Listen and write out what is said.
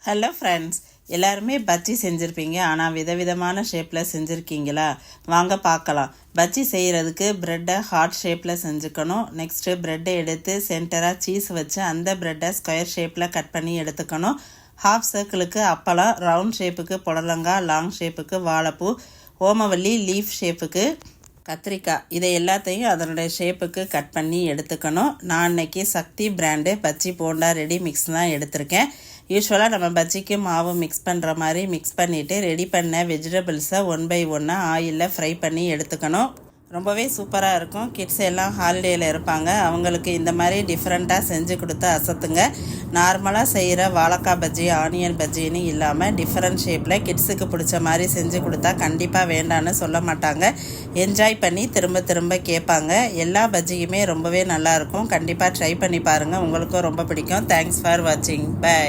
Hello friends, எல்லாருமே பஜ்ஜி செஞ்சுருப்பீங்க. ஆனால் விதவிதமான ஷேப்பில் செஞ்சுருக்கீங்களா? வாங்க பார்க்கலாம். பஜ்ஜி செய்கிறதுக்கு ப்ரெட்டை ஹார்ட் ஷேப்பில் செஞ்சுக்கணும். நெக்ஸ்ட்டு ப்ரெட்டை எடுத்து சென்டராக சீஸ் வச்சு அந்த ப்ரெட்டை ஸ்கொயர் ஷேப்பில் கட் பண்ணி எடுத்துக்கணும். ஹாஃப் சர்க்கிளுக்கு அப்பளம், ரவுண்ட் ஷேப்புக்கு புடலங்காய், லாங் ஷேப்புக்கு வாழைப்பூ, ஓமவல்லி லீஃப் ஷேப்புக்கு கத்திரிக்காய், இதை எல்லாத்தையும் அதனுடைய ஷேப்புக்கு கட் பண்ணி எடுத்துக்கணும். நான் இன்னைக்கு Sakthi brand bajji bonda ready mix தான் எடுத்திருக்கேன். யூஸ்வலாக நம்ம பஜ்ஜிக்கு மாவு மிக்ஸ் பண்ணுற மாதிரி மிக்ஸ் பண்ணிவிட்டு ரெடி பண்ண வெஜிடபிள்ஸை 1 by 1 ஆயிலில் ஃப்ரை பண்ணி எடுத்துக்கணும். ரொம்பவே சூப்பராக இருக்கும். கிட்ஸ் எல்லாம் ஹாலிடேயில் இருப்பாங்க. அவங்களுக்கு இந்த மாதிரி டிஃப்ரெண்ட்டாக செஞ்சு கொடுத்து அசத்துங்க. நார்மலாக செய்கிற வாழைக்காய் பஜ்ஜி, ஆனியன் பஜ்ஜின்னு இல்லாமல் டிஃப்ரெண்ட் ஷேப்பில் கிட்ஸுக்கு பிடிச்ச மாதிரி செஞ்சு கொடுத்தா கண்டிப்பாக வேண்டான்னு சொல்ல மாட்டாங்க. என்ஜாய் பண்ணி திரும்ப திரும்ப கேட்பாங்க. எல்லா பஜ்ஜியுமே ரொம்பவே நல்லாயிருக்கும். கண்டிப்பாக ட்ரை பண்ணி பாருங்கள். உங்களுக்கும் ரொம்ப பிடிக்கும். தேங்க்ஸ் ஃபார் வாட்சிங். பை.